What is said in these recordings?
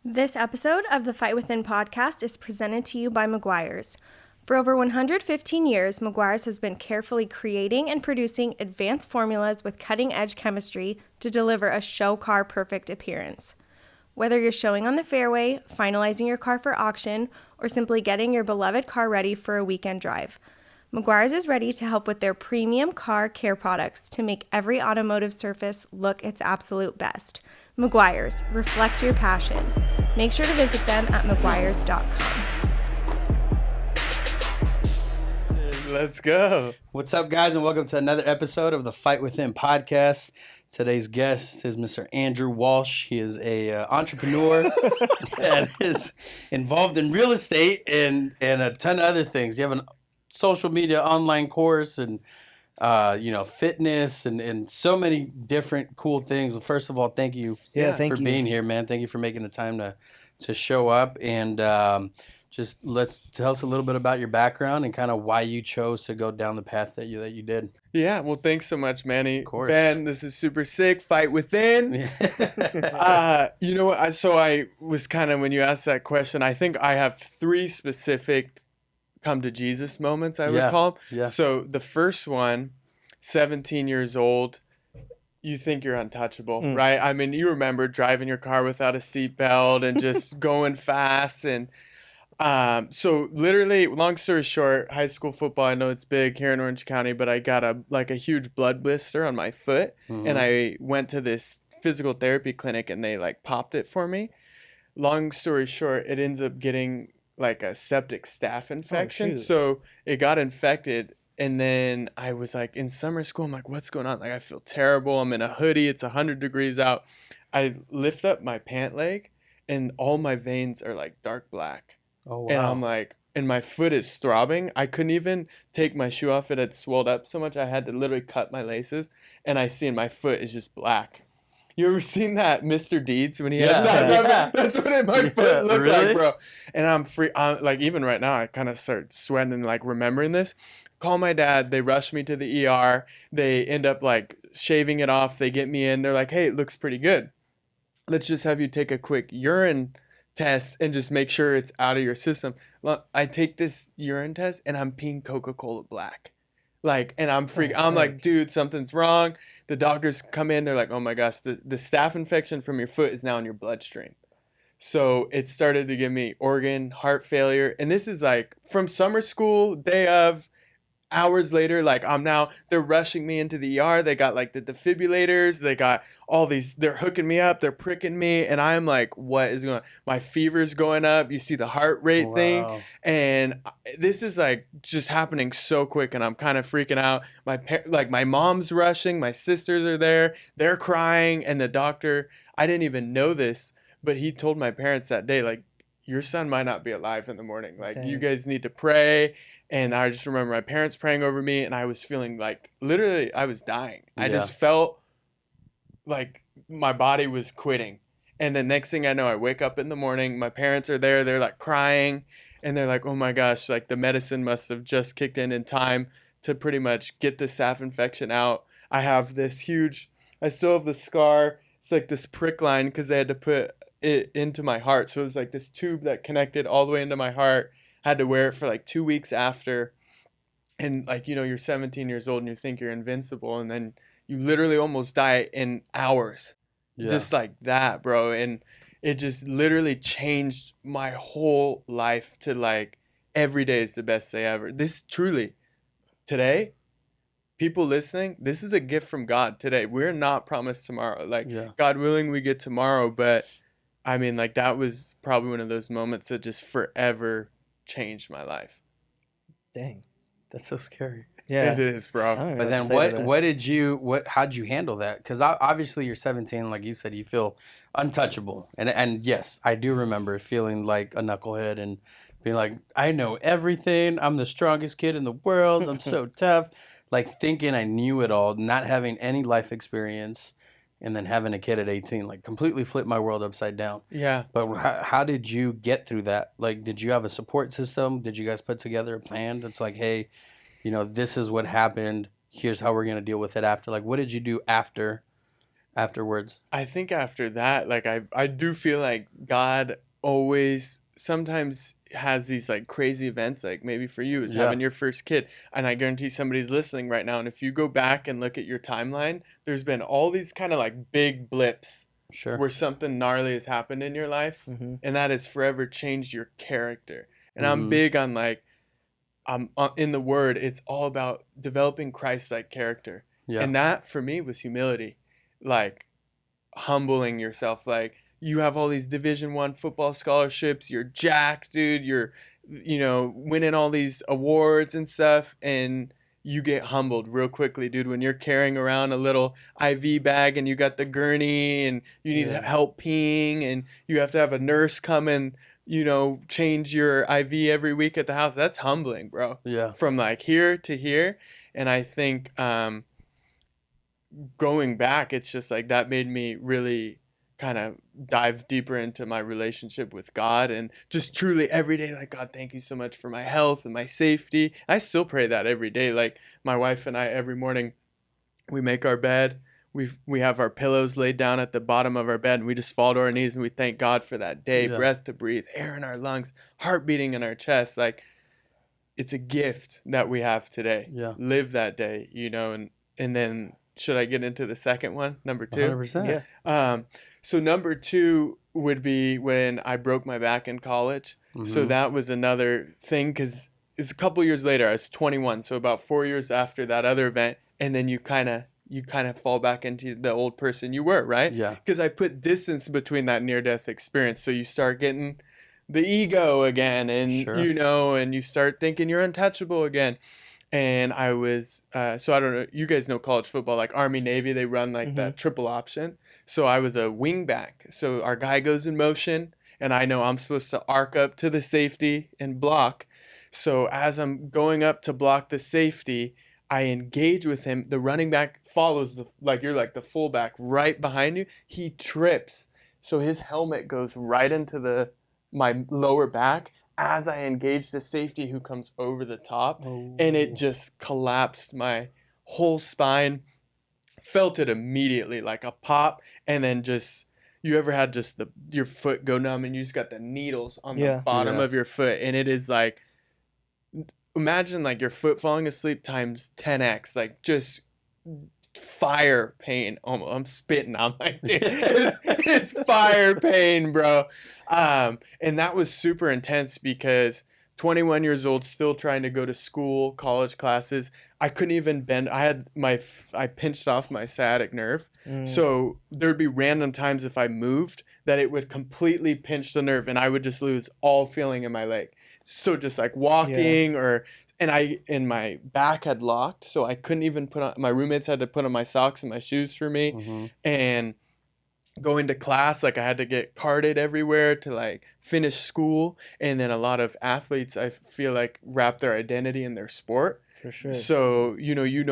This episode of the Fight Within podcast is presented to you by Meguiar's. For over 115 years, Meguiar's has been carefully creating and producing advanced formulas with cutting-edge chemistry to deliver a show car perfect appearance. Whether you're showing on the fairway, finalizing your car for auction, or simply getting your beloved car ready for a weekend drive, Meguiar's is ready to help with their premium car care products to make every automotive surface look its absolute best. Meguiar's, reflect your passion. Make sure to visit them at meguiars.com. Let's go. What's up, guys, and welcome to another episode of the Fight Within podcast. Today's guest is Mr. Andrew Walsh. He is a entrepreneur and is involved in real estate and a ton of other things. You have a social media online course and fitness and so many different cool things. Well, first of all, thank you for being here, man. Thank you for making the time to show up and just let's tell us a little bit about your background and kind of why you chose to go down the path that you did. Yeah, well, thanks so much, Manny. Of course. Ben, this is super sick. Fight Within. You know what? So I was kind of, when you asked that question, I think I have three specific come to Jesus moments, I would call them. Yeah. So the first one, 17 years old, you think you're untouchable, right? I mean, you remember driving your car without a seatbelt and just going fast. And so literally, long story short, high school football, I know it's big here in Orange County, but I got a huge blood blister on my foot. And I went to this physical therapy clinic and they popped it for me. Long story short, it ends up getting a septic staph infection. So it got infected. And then I was in summer school, I'm like, what's going on? I feel terrible. I'm in a hoodie. It's 100 degrees out. I lift up my pant leg and all my veins are dark black. Oh, wow. And I'm and my foot is throbbing. I couldn't even take my shoe off. It had swelled up so much. I had to literally cut my laces and I see my foot is just black. You ever seen that Mr. Deeds when he has that? Yeah. That's what my foot looked really? like, bro. And I'm free. Even right now, I kind of start sweating and remembering this. Call my dad. They rush me to the ER. They end up shaving it off. They get me in. They're like, hey, it looks pretty good. Let's just have you take a quick urine test and just make sure it's out of your system. Well, I take this urine test and I'm peeing Coca-Cola black. And I'm freaking. I'm like, dude, something's wrong. The doctors come in. They're like, oh my gosh, the staph infection from your foot is now in your bloodstream. So it started to give me organ, heart failure. And this is from summer school, day of, hours later, they're rushing me into the ER. They got the defibrillators. They got all these, they're hooking me up. They're pricking me. And I'm like, what is going on? My fever's going up. You see the heart rate thing. And this is just happening so quick. And I'm kind of freaking out. My mom's rushing. My sisters are there. They're crying. And the doctor, I didn't even know this, but he told my parents that day, your son might not be alive in the morning. You guys need to pray. And I just remember my parents praying over me, and I was feeling literally I was dying. I just felt like my body was quitting. And the next thing I know, I wake up in the morning. My parents are there. They're crying, and they're like, oh my gosh, the medicine must have just kicked in time to pretty much get the staph infection out. I have this huge, I still have the scar. It's this prick line because they had to put it into my heart. So it was this tube that connected all the way into my heart. Had to wear it for 2 weeks after. And you're 17 years old and you think you're invincible. And then you literally almost die in hours. Yeah. Just like that, bro. And it just literally changed my whole life to every day is the best day ever. This truly, today, people listening, this is a gift from God today. We're not promised tomorrow. God willing, we get tomorrow. But I mean, that was probably one of those moments that just forever changed my life. Dang, that's so scary. Yeah, it is, bro. But then how'd you handle that? Because obviously you're 17, like you said, you feel untouchable. And yes, I do remember feeling like a knucklehead and being I know everything. I'm the strongest kid in the world. I'm so tough. Thinking I knew it all, not having any life experience. And then having a kid at 18, completely flipped my world upside down. Yeah. But how did you get through that? Did you have a support system? Did you guys put together a plan that's hey, this is what happened. Here's how we're going to deal with it after. What did you do after afterwards? I think after that, like I do feel like God always sometimes has these like crazy events, like maybe for you is Yeah. having your first kid. And I guarantee somebody's listening right now. And if you go back and look at your timeline, there's been all these kind of like big blips Sure. where something gnarly has happened in your life, Mm-hmm. and that has forever changed your character. And I'm Mhm. big on like in the word, it's all about developing Christ-like character. Yeah. And that for me was humility, like humbling yourself. Like you have all these Division I football scholarships, you're jacked, dude, you're winning all these awards and stuff, and you get humbled real quickly, dude, when you're carrying around a little IV bag and you got the gurney and you need Yeah. help peeing and you have to have a nurse come and change your IV every week at the house. That's humbling, bro. Yeah. From like here to here. And I think going back, it's just like that made me really kind of dive deeper into my relationship with God and just truly every day, like, God, thank you so much for my health and my safety. I still pray that every day. Like my wife and I, every morning we make our bed. We have our pillows laid down at the bottom of our bed and we just fall to our knees and we thank God for that day, Yeah. breath to breathe, air in our lungs, heart beating in our chest. Like it's a gift that we have today. Yeah. Live that day, and then should I get into the second one, number 2? 100%. Yeah. So number 2 would be when I broke my back in college. So Mhm. that was another thing because it's a couple years later. I was 21, so about 4 years after that other event, and then you kind of fall back into the old person you were, right? Yeah. Because I put distance between that near-death experience, so you start getting the ego again, and Sure. and you start thinking you're untouchable again. And I was, so I don't know, you guys know college football, like Army, Navy, they run like that triple option. So I was a wing back. So our guy goes in motion, and I know I'm supposed to arc up to the safety and block. So as I'm going up to block the safety, I engage with him. The running back follows, you're like the fullback right behind you. He trips. So his helmet goes right into my lower back as I engage the safety who comes over the top, and it just collapsed my whole spine. Felt it immediately, like a pop, and then just you ever had just your foot go numb and you just got the needles on the bottom Yeah. of your foot, and it is like imagine like your foot falling asleep times 10x, like just fire pain. Oh, I'm spitting. I'm like, dude, it's fire pain, bro. And that was super intense because 21 years old, still trying to go to school, college classes. I couldn't even bend. I pinched off my sciatic nerve. So there'd be random times if I moved that it would completely pinch the nerve and I would just lose all feeling in my leg. So just like walking and my back had locked, so I couldn't even my roommates had to put on my socks and my shoes for me. Mhm. And going to class, like I had to get carded everywhere to like finish school. And then a lot of athletes, I feel like, wrap their identity in their sport. For sure. So,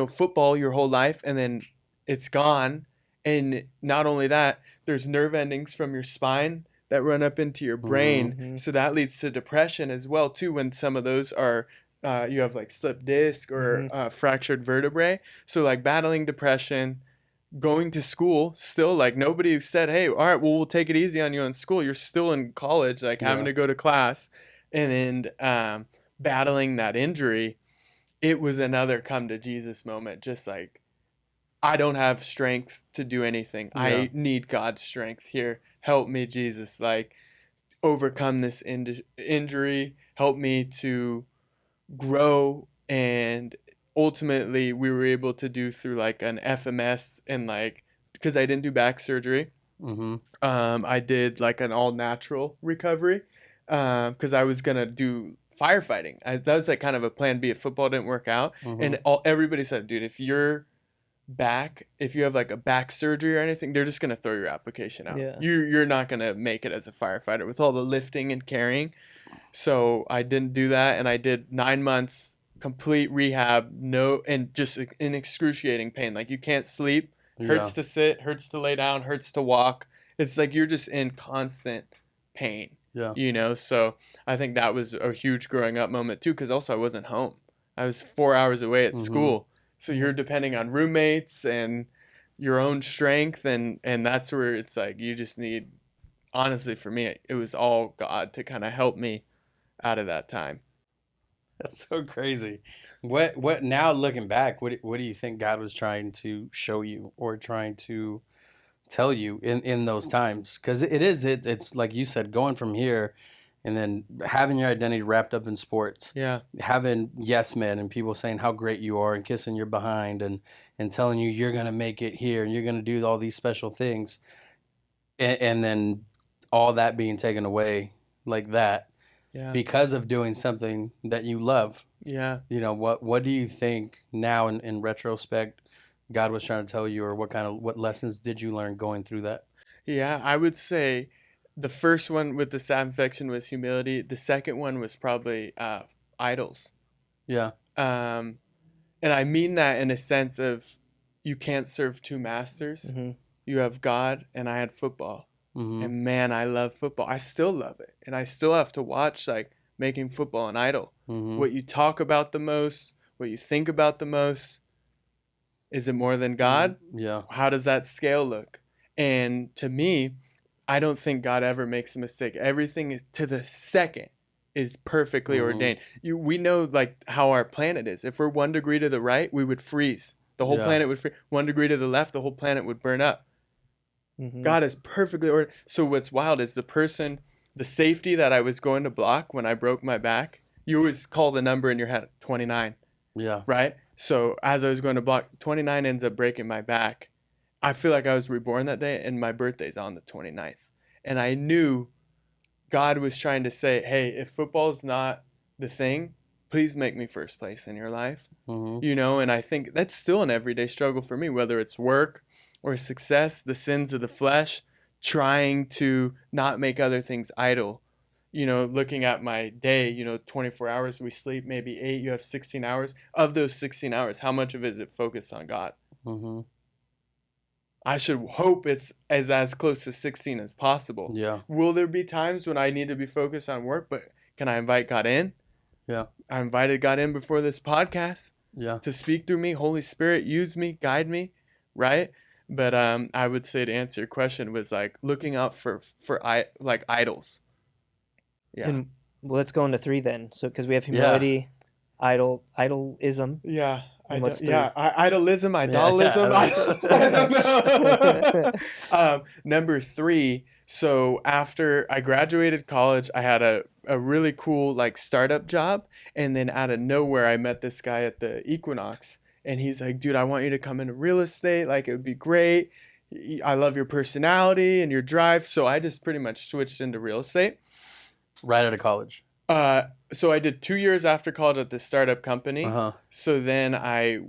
football your whole life and then it's gone. And not only that, there's nerve endings from your spine that run up into your brain. Mhm. So that leads to depression as well, too, when some of those are, you have like slipped disc or fractured vertebrae. So like battling depression, going to school, still like nobody said, hey, all right, well, we'll take it easy on you in school. You're still in college, like having to go to class. And then battling that injury, it was another come to Jesus moment, just like, I don't have strength to do anything. Yeah. I need God's strength here. Help me, Jesus. Like, overcome this injury. Help me to grow. And ultimately, we were able to do through like an FMS and like, because I didn't do back surgery. Mhm. I did like an all natural recovery because I was gonna do firefighting. That was like kind of a plan B if football didn't work out. Mhm. And everybody said, dude, if you have like a back surgery or anything, they're just gonna throw your application out. Yeah. You're not gonna make it as a firefighter with all the lifting and carrying. So I didn't do that, and I did 9 months complete rehab, and just in excruciating pain. Like you can't sleep, hurts to sit, hurts to lay down, hurts to walk. It's like you're just in constant pain. Yeah. So I think that was a huge growing up moment too, because also I wasn't home. I was 4 hours away at Mhm. school. So you're depending on roommates and, your own strength, and that's where it's like you just need, honestly, for me, it was all God to kind of help me out of that time. That's so crazy. What now looking back, what do you think God was trying to show you or trying to tell you in those times? Because it's like you said, going from here and then having your identity wrapped up in sports, Yeah. having yes men and people saying how great you are and kissing your behind and telling you you're gonna make it here and you're gonna do all these special things, and then all that being taken away like that Yeah. because of doing something that you love. Yeah. You know, what do you think now in retrospect God was trying to tell you, or what lessons did you learn going through that? Yeah, I would say the first one with the sap infection was humility. The second one was probably idols. Yeah. And I mean that in a sense of you can't serve two masters. Mm-hmm. You have God, and I had football. Mm-hmm. And man, I love football. I still love it. And I still have to watch like making football an idol. Mm-hmm. What you talk about the most, what you think about the most, is it more than God? Yeah. How does that scale look? And to me, I don't think God ever makes a mistake. Everything is to the second is perfectly Mhm. ordained. We know like how our planet is. If we're 1 degree to the right, we would freeze. The whole Yeah. planet would freeze. 1 degree to the left, the whole planet would burn up. Mm-hmm. God is perfectly ordered. So what's wild is the safety that I was going to block when I broke my back, you always call the number in your head, 29, Yeah. right? So as I was going to block, 29 ends up breaking my back. I feel like I was reborn that day, and my birthday's on the 29th. And I knew God was trying to say, hey, if football's not the thing, please make me first place in your life. Mm-hmm. You know, and I think that's still an everyday struggle for me, whether it's work or success, the sins of the flesh, trying to not make other things idle. You know, looking at my day, 24 hours, we sleep maybe 8, you have 16 hours. Of those 16 hours, how much of it is it focused on God? Mm-hmm. I should hope it's as close to 16 as possible. Yeah. Will there be times when I need to be focused on work, but can I invite God in? Yeah. I invited God in before this podcast Yeah. to speak through me. Holy Spirit, use me, guide me, right? But I would say, to answer your question, was like looking out for like idols. Yeah. And let's go into 3 then. So because we have humility, idolism. Yeah. And what's 3? Idolism, idolism. Yeah. I don't know. Number 3. So after I graduated college, I had a really cool like startup job. And then out of nowhere, I met this guy at the Equinox. And he's like, dude, I want you to come into real estate. Like, it would be great. I love your personality and your drive. So I just pretty much switched into real estate. Right out of college. So I did 2 years after college at this startup company. Uh-huh. So then I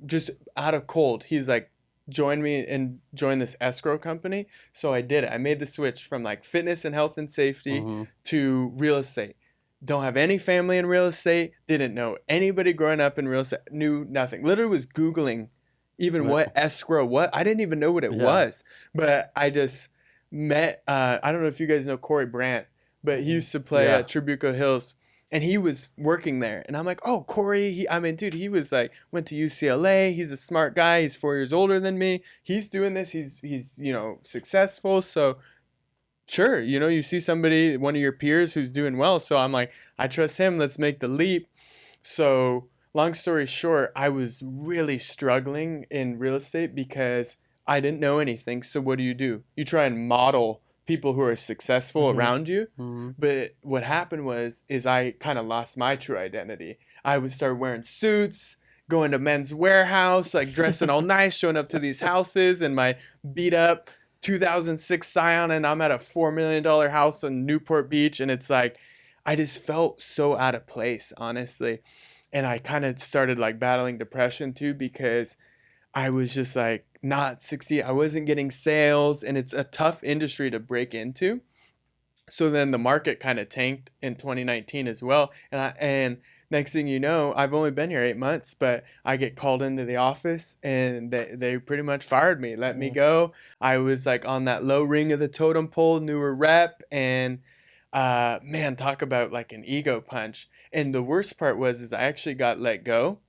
just out of cold, he's like, join me and join this escrow company. So I did it. I made the switch from like fitness and health and safety Mm-hmm. to real estate. Don't have any family in real estate. Didn't know anybody growing up in real estate. Knew nothing. Literally was Googling even Right. what escrow, what. I didn't even know what it Yeah. was. But I just met, I don't know if you guys know Corey Brandt, but he used to play Yeah. at Tribuco Hills. And he was working there. And I'm like, oh, Corey, he was like, went to UCLA. He's a smart guy. He's 4 years older than me. He's doing this. He's successful. So sure, you see somebody, one of your peers who's doing well. So I'm like, I trust him. Let's make the leap. So long story short, I was really struggling in real estate because I didn't know anything. So what do? You try and model people who are successful Mhm. around you. Mm-hmm. But what happened is I kind of lost my true identity. I would start wearing suits, going to Men's Warehouse, like dressing all nice, showing up to these houses in my beat up 2006 Scion, and I'm at a $4 million house in Newport Beach. And it's like, I just felt so out of place, honestly. And I kind of started like battling depression too, because I was just like not succeeding. I wasn't getting sales, and it's a tough industry to break into. So then the market kind of tanked in 2019 as well. And next thing you know, I've only been here 8 months, but I get called into the office, and they pretty much fired me, let me go. I was like on that low ring of the totem pole, newer rep, and man, talk about like an ego punch. And the worst part is I actually got let go.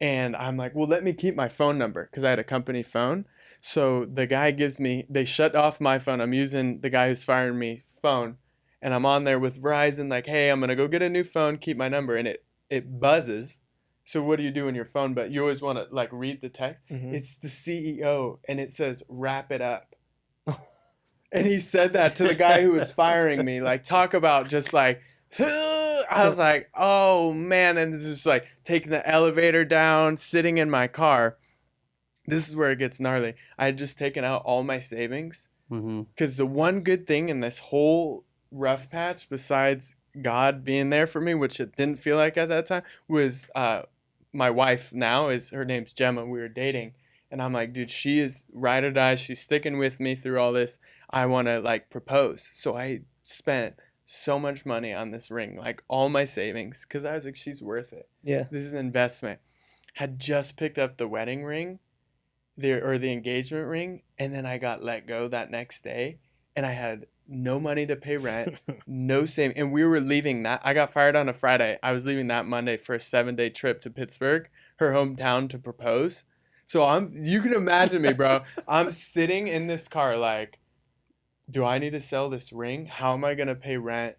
And I'm like, well, let me keep my phone number, because I had a company phone. So the guy they shut off my phone. I'm using the guy who's firing me phone, and I'm on there with Verizon, like, hey, I'm going to go get a new phone, keep my number. And it buzzes. So what do you do in your phone? But you always want to like read the text. Mm-hmm. It's the CEO, and it says, wrap it up. And he said that to the guy who was firing me. Like, talk about just like, I was like, oh man. And it's just like taking the elevator down, sitting in my car. This is where it gets gnarly. I had just taken out all my savings. Because the one good thing in this whole rough patch, besides God being there for me, which it didn't feel like at that time, was my wife now, her name's Gemma. We were dating. And I'm like, dude, she is ride or die. She's sticking with me through all this. I want to like propose. So I spent so much money on this ring, like all my savings, because I was like, she's worth it. Yeah. This is an investment. Had just picked up the wedding ring, the engagement ring, and then I got let go that next day, and I had no money to pay rent, no saving. And we were leaving I got fired on a Friday. I was leaving that Monday for a 7-day trip to Pittsburgh, her hometown, to propose. So you can imagine me, bro. I'm sitting in this car like, do I need to sell this ring? How am I going to pay rent?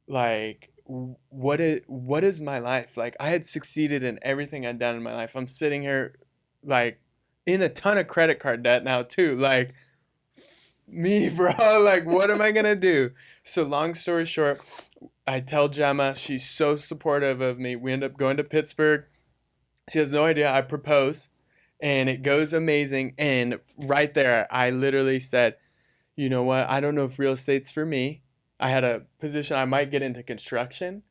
Like, what is my life? Like, I had succeeded in everything I'd done in my life. I'm sitting here like in a ton of credit card debt now too. Like, me, bro. Like, what am I going to do? So long story short, I tell Gemma, she's so supportive of me. We end up going to Pittsburgh. She has no idea. I propose. And it goes amazing. And right there, I literally said, you know what? I don't know if real estate's for me. I had a position. I might get into construction.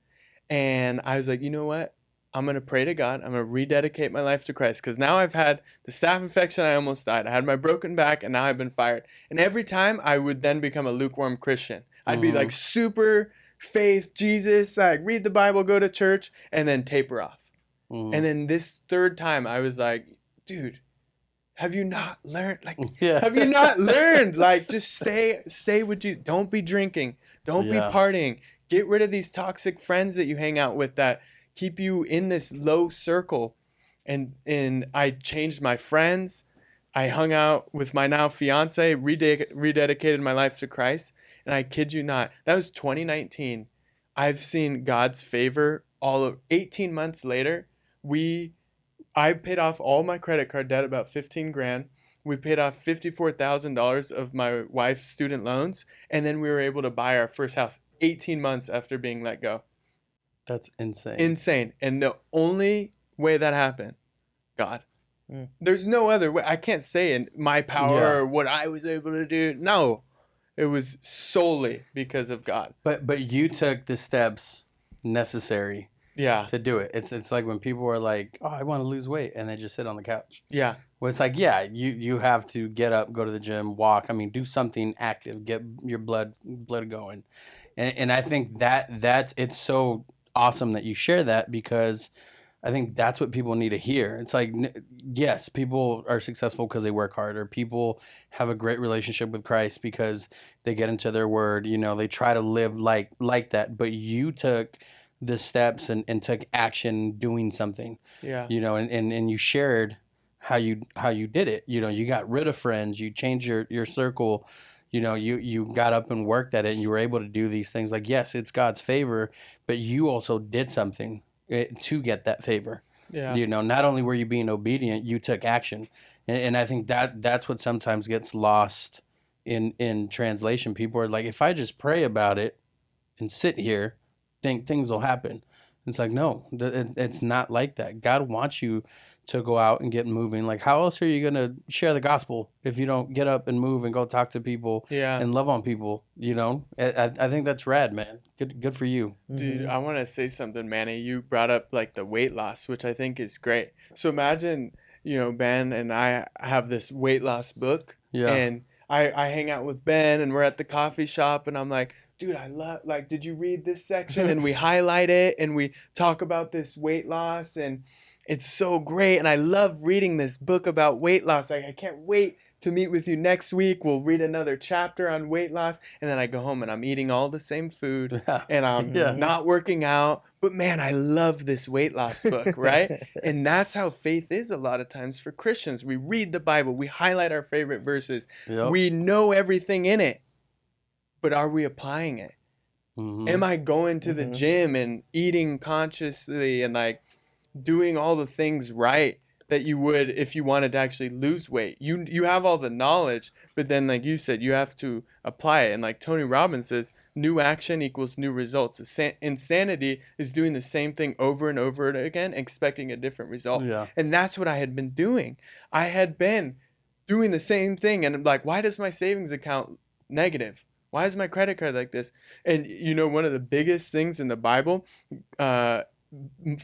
And I was like, you know what? I'm going to pray to God. I'm going to rededicate my life to Christ. Because now I've had the staph infection. I almost died. I had my broken back. And now I've been fired. And every time I would then become a lukewarm Christian. I'd be like super faith, Jesus, like read the Bible, go to church, and then taper off. And then this third time I was like, dude, have you not learned? Like, have you not learned? Like, just stay with Jesus. Don't be drinking. Don't be partying. Get rid of these toxic friends that you hang out with that keep you in this low circle. And I changed my friends. I hung out with my now fiance, rededicated my life to Christ. And I kid you not, that was 2019. I've seen God's favor all of 18 months later. I paid off all my credit card debt, about 15 grand. We paid off $54,000 of my wife's student loans. And then we were able to buy our first house 18 months after being let go. That's insane. Insane. And the only way that happened, God. There's no other way. I can't say in my power or what I was able to do. No, it was solely because of God. But you took the steps necessary to do it. It's like when people are like, oh, I want to lose weight, and they just sit on the couch. Yeah. Well, it's like, you have to get up, go to the gym, walk. I mean, do something active, get your blood going. And I think it's so awesome that you share that, because I think that's what people need to hear. It's like, yes, people are successful because they work hard, or people have a great relationship with Christ because they get into their word. You know, they try to live like that. But you took the steps and took action doing something. Yeah. You know, and you shared how you did it. You know, you got rid of friends, you changed your circle. You know, you got up and worked at it, and you were able to do these things. Like, yes, it's God's favor, but you also did something to get that favor. Yeah. You know, not only were you being obedient, you took action. And I think that's what sometimes gets lost in translation. People are like, if I just pray about it and sit here, think things will happen. It's like, no, it's not like that. God wants you to go out and get moving. Like, how else are you going to share the gospel if you don't get up and move and go talk to people and love on people? You know, I think that's rad, man. Good for you. Dude, I want to say something, Manny. You brought up like the weight loss, which I think is great. So imagine, you know, Ben and I have this weight loss book. Yeah. And I hang out with Ben, and we're at the coffee shop, and I'm like, dude, I love, like, did you read this section? And we highlight it, and we talk about this weight loss, and it's so great. And I love reading this book about weight loss. Like, I can't wait to meet with you next week. We'll read another chapter on weight loss. And then I go home and I'm eating all the same food and I'm not working out. But man, I love this weight loss book, right? And that's how faith is a lot of times for Christians. We read the Bible, we highlight our favorite verses, we know everything in it, but are we applying it? Am I going to the gym and eating consciously and like doing all the things right that you would if you wanted to actually lose weight? You have all the knowledge, but then like you said, you have to apply it. And like Tony Robbins says, new action equals new results. Insanity is doing the same thing over and over again, expecting a different result. And that's what I had been doing. I had been doing the same thing, and I'm like, why does my savings account negative? Why is my credit card like this? And you know, one of the biggest things in the Bible,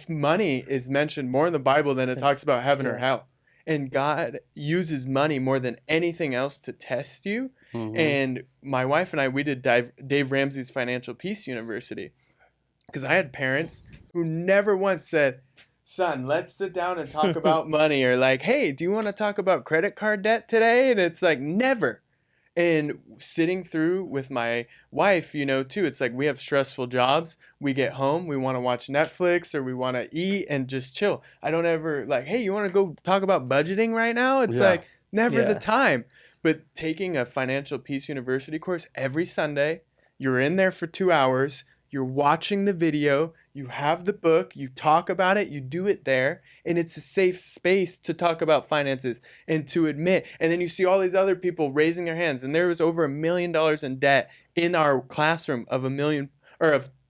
money is mentioned more in the Bible than it talks about heaven or hell. And God uses money more than anything else to test you. And my wife and I, we did Dave Ramsey's Financial Peace University, because I had parents who never once said, son, let's sit down and talk about money, or like, hey, do you want to talk about credit card debt today? And it's like, never. And sitting through with my wife, you know, too, it's like we have stressful jobs. We get home, we want to watch Netflix or we want to eat and just chill. I don't ever like, hey, you want to go talk about budgeting right now? It's like never the time. But taking a Financial Peace University course every Sunday, you're in there for 2 hours. You're watching the video, you have the book, you talk about it, you do it there, and it's a safe space to talk about finances and to admit. And then you see all these other people raising their hands, and there was over $1 million in debt in our classroom of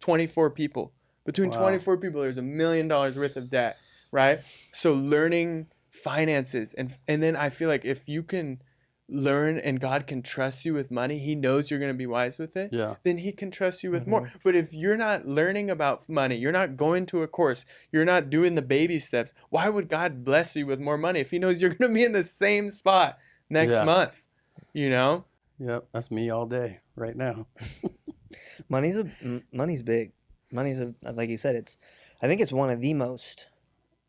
24 people. Between 24 people, there's $1 million worth of debt, right? So learning finances, and then I feel like if you can learn and God can trust you with money, he knows you're going to be wise with it, then he can trust you with more. But if you're not learning about money, you're not going to a course, you're not doing the baby steps, why would God bless you with more money if he knows you're going to be in the same spot next month, you know? Yep, that's me all day right now. Money's big. Like you said, I think it's one of the most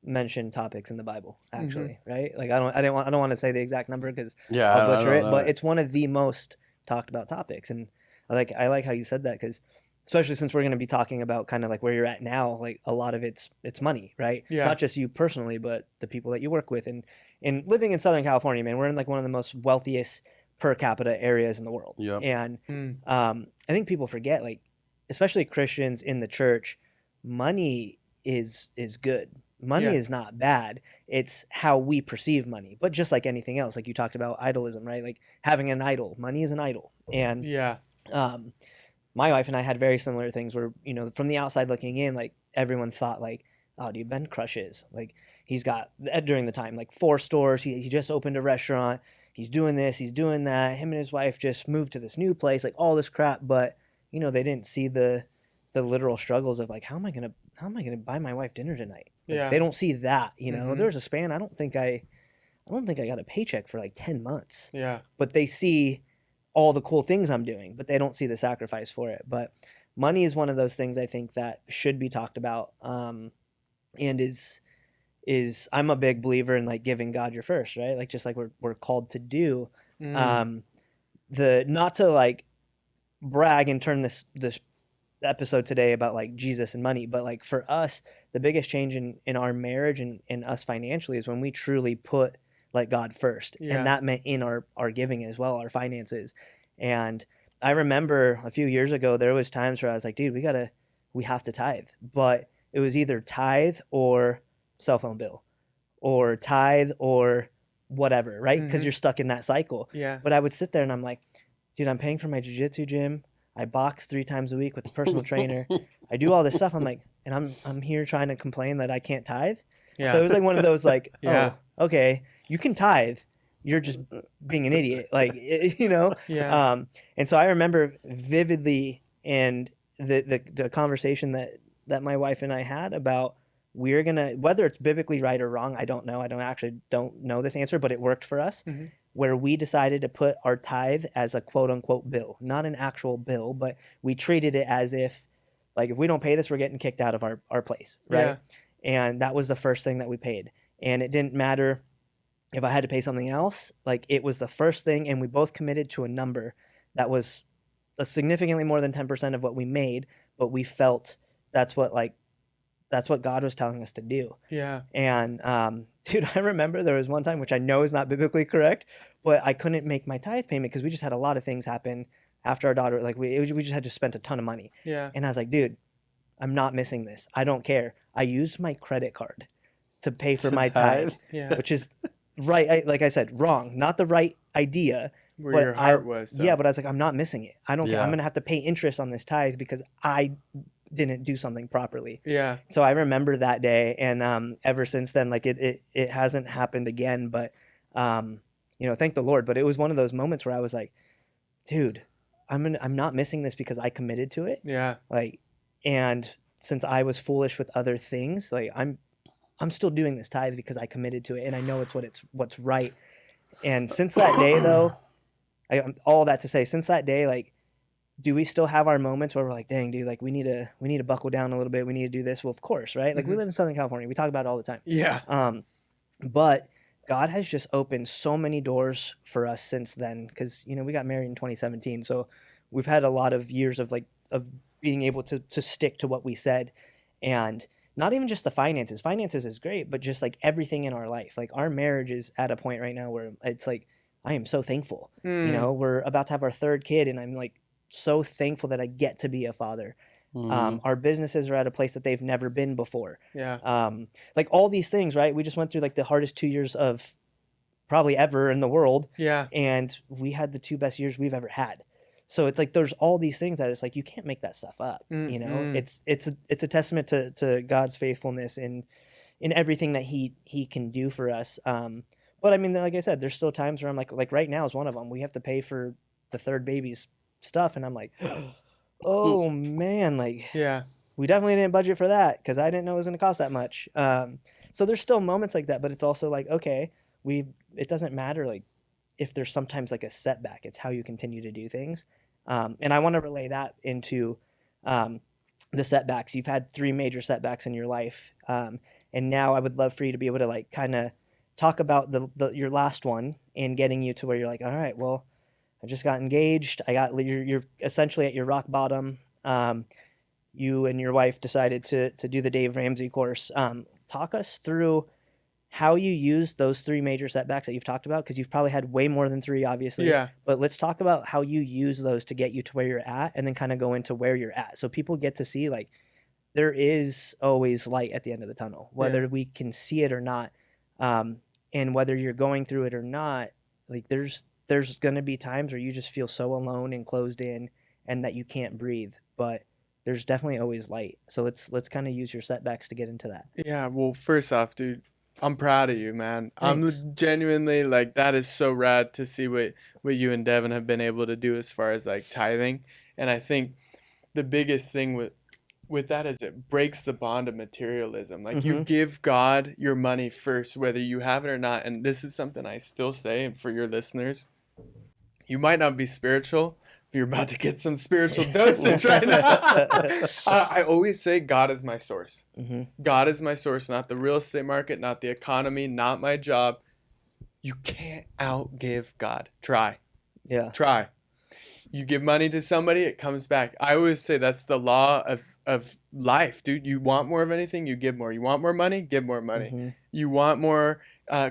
mentioned topics in the Bible, actually, right? Like I don't want to say the exact number because I'll butcher it, but it's one of the most talked about topics. And I like how you said that, because especially since we're going to be talking about kind of like where you're at now, like a lot of it's money, right? Not just you personally, but the people that you work with. And living in Southern California, man, we're in like one of the most wealthiest per capita areas in the world. And I think people forget, like especially Christians in the church, money is good. Money is not bad. It's how we perceive money. But just like anything else, like you talked about idolism, right? Like having an idol. Money is an idol. And my wife and I had very similar things where, you know, from the outside looking in, like everyone thought like, oh, dude, Ben crushes. Like he's got, during the time, like 4 stores. He just opened a restaurant. He's doing this. He's doing that. Him and his wife just moved to this new place, like all this crap. But, you know, they didn't see the literal struggles of like, how am I gonna buy my wife dinner tonight? Like, they don't see that, you know. There was a span, I don't think I got a paycheck for like 10 months. But they see all the cool things I'm doing, but they don't see the sacrifice for it. But money is one of those things I think that should be talked about, and is I'm a big believer in like giving God your first, right? Like just like we're called to do. Not to like brag and turn this episode today about like Jesus and money, but like for us, the biggest change in our marriage and us financially is when we truly put like God first. And that meant in our giving as well, our finances. And I remember a few years ago, there was times where I was like, dude, we have to tithe, but it was either tithe or cell phone bill or tithe or whatever, right? Because you're stuck in that cycle. But I would sit there and I'm like, dude, I'm paying for my jiu-jitsu gym. I box 3 times a week with a personal trainer. I do all this stuff. I'm like, and I'm here trying to complain that I can't tithe. So it was like one of those like, oh, okay, you can tithe. You're just being an idiot, like, you know? And so I remember vividly, and the conversation that my wife and I had about, we're going to, whether it's biblically right or wrong, I don't know. I don't know this answer, but it worked for us. Where we decided to put our tithe as a quote unquote bill, not an actual bill, but we treated it as if, like, if we don't pay this, we're getting kicked out of our place, right? And that was the first thing that we paid. And it didn't matter if I had to pay something else, like it was the first thing, and we both committed to a number that was significantly more than 10% of what we made, but we felt that's what God was telling us to do. Yeah. And dude, I remember there was one time, which I know is not biblically correct, but I couldn't make my tithe payment because we just had a lot of things happen after our daughter. Like we just had to spend a ton of money. Yeah. And I was like, dude, I'm not missing this. I don't care. I used my credit card to pay for my tithe, Yeah. which is right. Like I said, wrong, not the right idea. Where but your heart was. So. Yeah, but I was like, I'm not missing it. I don't care. I'm Yeah. going to have to pay interest on this tithe because I didn't do something properly. Yeah. So I remember that day, and ever since then, like it hasn't happened again. But thank the Lord. But it was one of those moments where I was like, dude, I'm not missing this because I committed to it. Yeah. Like, and since I was foolish with other things, like I'm still doing this tithe because I committed to it, and I know what's right. And since that day, though, all that to say, since that day, like, do we still have our moments where we're like, dang, dude, like we need to buckle down a little bit. We need to do this. Well, of course, right? Like we live in Southern California. We talk about it all the time. Yeah. But God has just opened so many doors for us since then. Cause we got married in 2017. So we've had a lot of years of being able to stick to what we said, and not even just the finances. Finances is great, but just like everything in our life. Like our marriage is at a point right now where it's like, I am so thankful. We're about to have our third kid, and I'm like so thankful that I get to be a father. Our businesses are at a place that they've never been before. Yeah. Like all these things, right? We just went through like the hardest 2 years of probably ever in the world. Yeah. And we had the 2 best years we've ever had. So it's like there's all these things that it's like you can't make that stuff up. It's a testament to God's faithfulness in everything that he can do for us. But I mean, like I said, there's still times where I'm like right now is one of them. We have to pay for the third baby's stuff, and I'm like, oh man, like Yeah. we definitely didn't budget for that because I didn't know it was going to cost that much. So there's still moments like that, but it's also like, okay, it doesn't matter like if there's sometimes like a setback. It's how you continue to do things. And I want to relay that into the setbacks. You've had 3 major setbacks in your life, and now I would love for you to be able to like kind of talk about your last one and getting you to where you're like, all right, well, I just got engaged. You're essentially at your rock bottom. You and your wife decided to do the Dave Ramsey course. Talk us through how you used those 3 major setbacks that you've talked about, because you've probably had way more than 3, obviously. Yeah. But let's talk about how you use those to get you to where you're at, and then kind of go into where you're at, so people get to see like there is always light at the end of the tunnel, whether we can see it or not. And whether you're going through it or not, like there's going to be times where you just feel so alone and closed in and that you can't breathe, but there's definitely always light. So let's kind of use your setbacks to get into that. Yeah. Well, first off, dude, I'm proud of you, man. Thanks. I'm genuinely like, that is so rad to see what you and Devin have been able to do as far as like tithing. And I think the biggest thing with that is it breaks the bond of materialism. Like you give God your money first, whether you have it or not. And this is something I still say, and for your listeners, you might not be spiritual, but you're about to get some spiritual dosage right now. I always say God is my source. God is my source, not the real estate market, not the economy, not my job. You can't outgive God. Try. Yeah. Try. You give money to somebody, it comes back. I always say that's the law of life, dude. You want more of anything, you give more. You want more money, give more money. You want more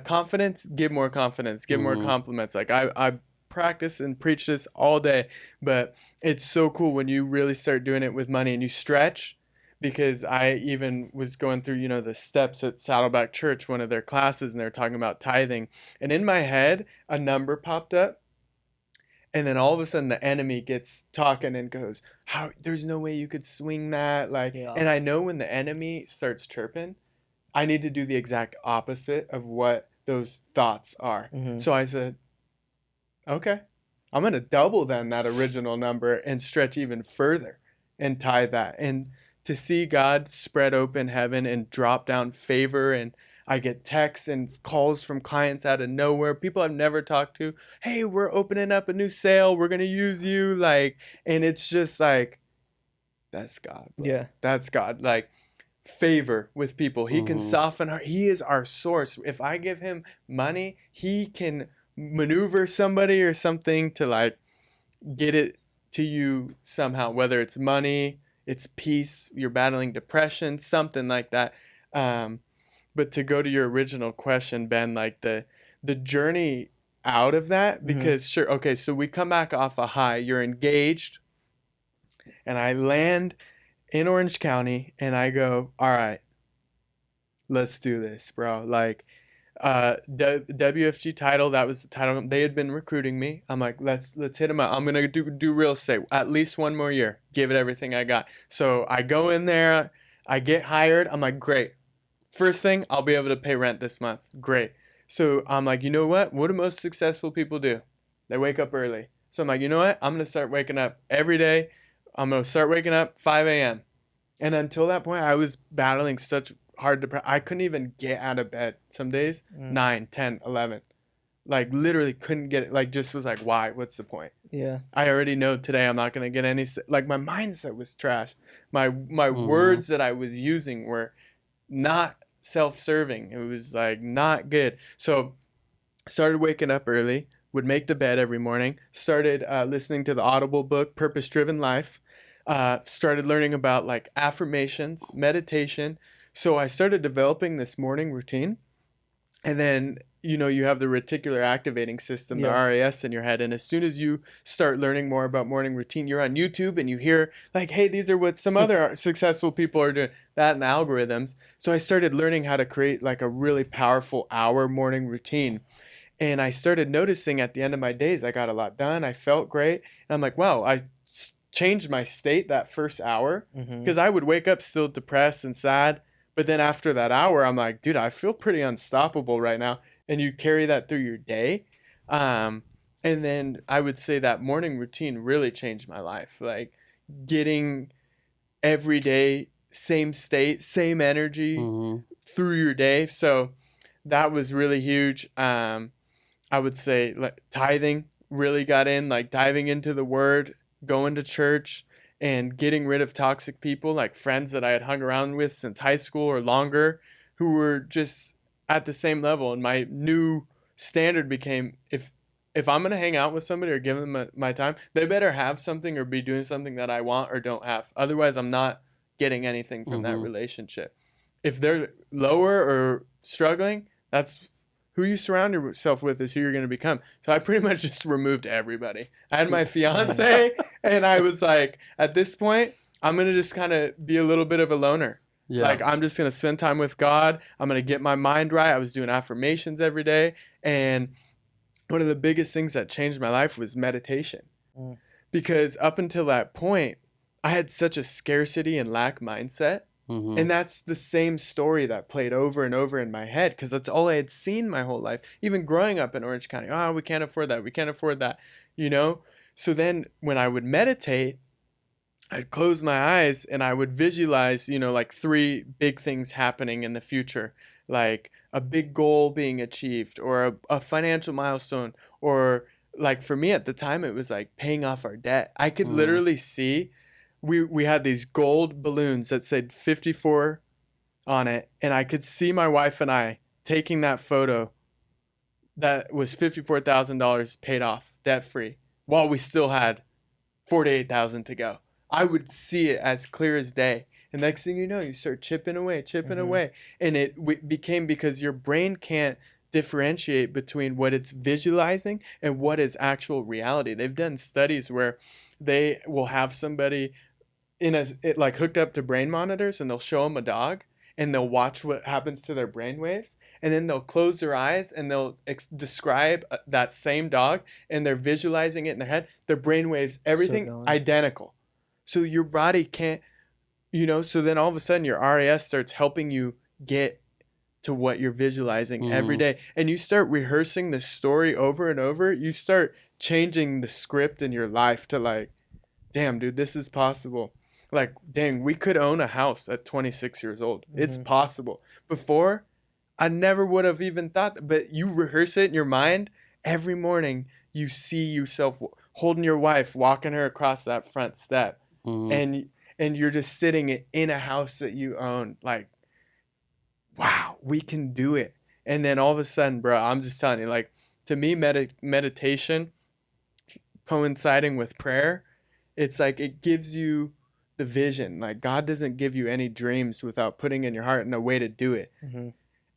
confidence, give more confidence, give more compliments. Like I practice and preach this all day, but it's so cool when you really start doing it with money and you stretch. Because I even was going through, the steps at Saddleback Church, one of their classes, and they're talking about tithing. And in my head, a number popped up. And then all of a sudden the enemy gets talking and goes, "How? There's no way you could swing that." And I know when the enemy starts chirping, I need to do the exact opposite of what those thoughts are. So I said, okay, I'm going to double then that original number and stretch even further and tie that. And to see God spread open heaven and drop down favor, and I get texts and calls from clients out of nowhere, people I've never talked to. Hey, we're opening up a new sale. We're going to use you. And it's just like, that's God. Bro. Yeah. That's God. favor with people. He can Mhm. soften heart. He is our source. If I give him money, he can maneuver somebody or something to like get it to you somehow, whether it's money, it's peace, you're battling depression, something like that. But to go to your original question, Ben, like the journey out of that, because sure, okay, so we come back off a high, you're engaged, and I land in Orange County and I go, all right, let's do this, bro. Like, WFG title, that was the title. They had been recruiting me. I'm like, let's hit them up. I'm gonna do real estate at least one more year. Give it everything I got. So I go in there, I get hired. I'm like, great. First thing, I'll be able to pay rent this month. Great. So I'm like, you know what? What do most successful people do? They wake up early. So I'm like, you know what? I'm gonna start waking up every day. I'm gonna start waking up 5 a.m. And until that point, I was battling such hard depression. I couldn't even get out of bed some days. 9, 10, 11. Like literally couldn't get it. Like just was like, why? What's the point? Yeah. I already know today I'm not going to get any. Like my mindset was trash. My words that I was using were not self-serving. It was like not good. So started waking up early, would make the bed every morning, started listening to the Audible book, Purpose Driven Life, started learning about like affirmations, meditation. So I started developing this morning routine. And then, you know, you have the reticular activating system, the RAS in your head. And as soon as you start learning more about morning routine, you're on YouTube and you hear like, hey, these are what some other successful people are doing, that and algorithms. So I started learning how to create like a really powerful hour morning routine. And I started noticing at the end of my days, I got a lot done. I felt great. And I'm like, wow, I changed my state that first hour because I would wake up still depressed and sad. But then after that hour, I'm like, dude, I feel pretty unstoppable right now. And you carry that through your day. And then I would say that morning routine really changed my life. Like getting every day, same state, same energy through your day. So that was really huge. I would say like tithing really got in, like diving into the word, going to church, and getting rid of toxic people, like friends that I had hung around with since high school or longer, who were just at the same level. And my new standard became, if I'm going to hang out with somebody or give them my time, they better have something or be doing something that I want or don't have. Otherwise, I'm not getting anything from that relationship. If they're lower or struggling, that's who you surround yourself with is who you're going to become. So I pretty much just removed everybody. I had my fiance and I was like, at this point, I'm going to just kind of be a little bit of a loner. Yeah. Like I'm just going to spend time with God. I'm going to get my mind right. I was doing affirmations every day. And one of the biggest things that changed my life was meditation. Because up until that point, I had such a scarcity and lack mindset. And that's the same story that played over and over in my head because that's all I had seen my whole life. Even growing up in Orange County, oh, we can't afford that. We can't afford that, you know? So then when I would meditate, I'd close my eyes and I would visualize, you know, like 3 big things happening in the future, like a big goal being achieved or a financial milestone, or like for me at the time, it was like paying off our debt. I could literally see we had these gold balloons that said 54 on it, and I could see my wife and I taking that photo that was $54,000 paid off, debt free, while we still had 48,000 to go. I would see it as clear as day. And next thing you know, you start chipping away. And it became because your brain can't differentiate between what it's visualizing and what is actual reality. They've done studies where they will have somebody like hooked up to brain monitors, and they'll show them a dog and they'll watch what happens to their brain waves, and then they'll close their eyes and they'll describe that same dog, and they're visualizing it in their head. Their brain waves, everything identical. So your body can't, you know, so then all of a sudden your RAS starts helping you get to what you're visualizing every day, and you start rehearsing the story over and over. You start changing the script in your life to like, damn, dude, this is possible. Like, dang, we could own a house at 26 years old. It's possible. Before, I never would have even thought that. But you rehearse it in your mind every morning. You see yourself holding your wife, walking her across that front step. And and you're just sitting in a house that you own, like, wow, we can do it. And then all of a sudden, bro, I'm just telling you, like, to me, meditation coinciding with prayer, it's like it gives you the vision. Like, God doesn't give you any dreams without putting in your heart and a way to do it. Mm-hmm.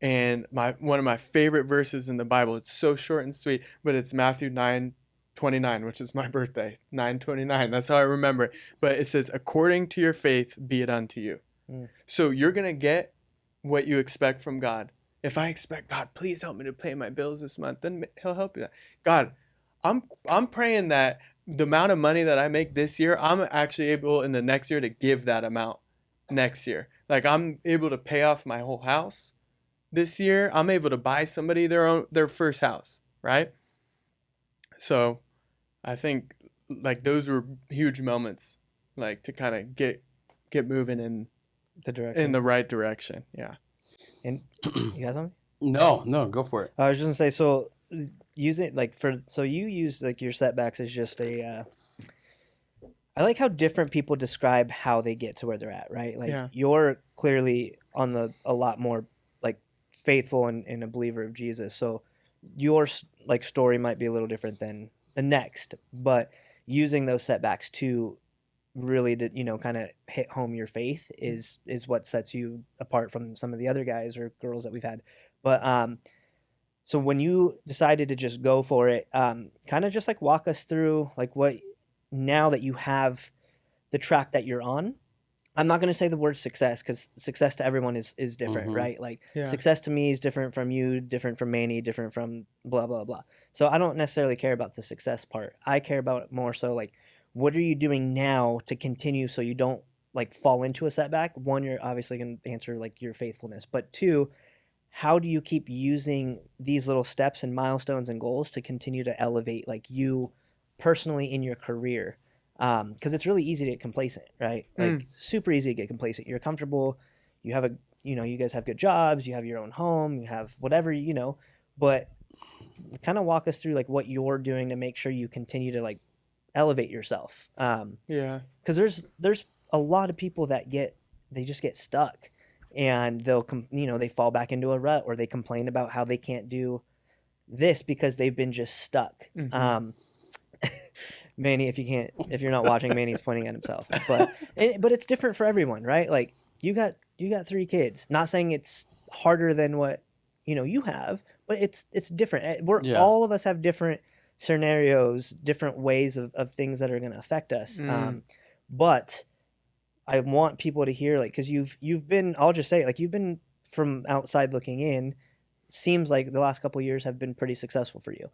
And one of my favorite verses in the Bible, it's so short and sweet, but it's Matthew 9:29, which is my birthday, 9:29. That's how I remember it. But it says, according to your faith, be it unto you. Mm. So you're going to get what you expect from God. If I expect, God, please help me to pay my bills this month, then he'll help you. God, I'm praying that the amount of money that I make this year, I'm actually able in the next year to give that amount next year. Like, I'm able to pay off my whole house this year. I'm able to buy somebody their first house, right? So I think like those were huge moments, like to kind of get moving in the right direction. Yeah. And you got something? No, go for it. I was just gonna say, so use it like so you use like your setbacks as just a. I like how different people describe how they get to where they're at, right? Like you're clearly on a lot more like faithful and a believer of Jesus. So your like story might be a little different than the next, but using those setbacks to really to kind of hit home your faith is what sets you apart from some of the other guys or girls that we've had. But so when you decided to just go for it, kind of just like walk us through like what now that you have the track that you're on. I'm not going to say the word success because success to everyone is different, right? Like success to me is different from you, different from Manny, different from blah, blah, blah. So I don't necessarily care about the success part. I care about more so like, what are you doing now to continue so you don't like fall into a setback? One, you're obviously going to answer like your faithfulness, but two, how do you keep using these little steps and milestones and goals to continue to elevate like you personally in your career? Because it's really easy to get complacent, right? Like super easy to get complacent. You're comfortable. You have you guys have good jobs. You have your own home. You have whatever, but kind of walk us through like what you're doing to make sure you continue to like elevate yourself. Because there's a lot of people that they just get stuck and they'll they fall back into a rut or they complain about how they can't do this because they've been just stuck. Manny, if you're not watching, Manny's pointing at himself. But it's different for everyone, right? Like you got 3 kids. Not saying it's harder than what you have, but it's different. All of us have different scenarios, different ways of things that are going to affect us. But I want people to hear like because you've been. I'll just say it, like you've been from outside looking in. Seems like the last couple of years have been pretty successful for you.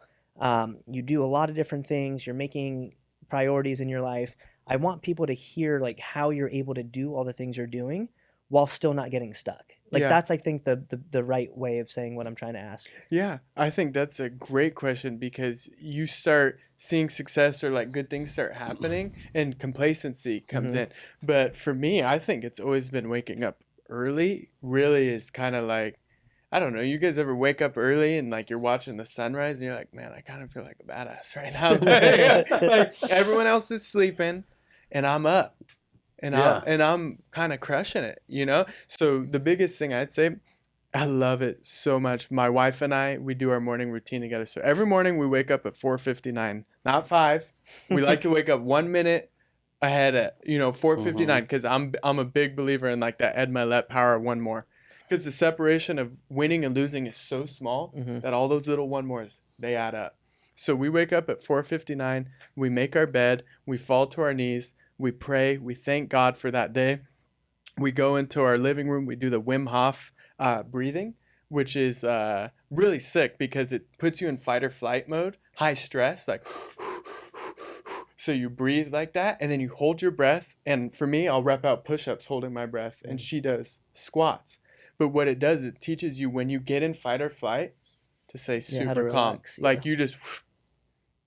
You do a lot of different things. You're making priorities in your life. I want people to hear like how you're able to do all the things you're doing while still not getting stuck. Like that's, I think, the right way of saying what I'm trying to ask. Yeah, I think that's a great question because you start seeing success or like good things start happening and complacency comes in. But for me, I think it's always been waking up early really is kind of like, I don't know, you guys ever wake up early and like you're watching the sunrise and you're like, man, I kind of feel like a badass right now. Like everyone else is sleeping and I'm up and I'm kind of crushing it, So the biggest thing I'd say, I love it so much. My wife and I, we do our morning routine together. So every morning we wake up at 4:59, not 5. We like to wake up 1 minute ahead at, 4:59 because I'm a big believer in like that Ed Milet power of one more. Because the separation of winning and losing is so small that all those little one mores, they add up. So we wake up at 4:59, we make our bed, we fall to our knees, we pray, we thank God for that day. We go into our living room, we do the Wim Hof breathing, which is really sick because it puts you in fight or flight mode, high stress, like so you breathe like that and then you hold your breath. And for me, I'll rep out push-ups holding my breath and she does squats. But what it does, it teaches you when you get in fight or flight to say super calm. Like you just,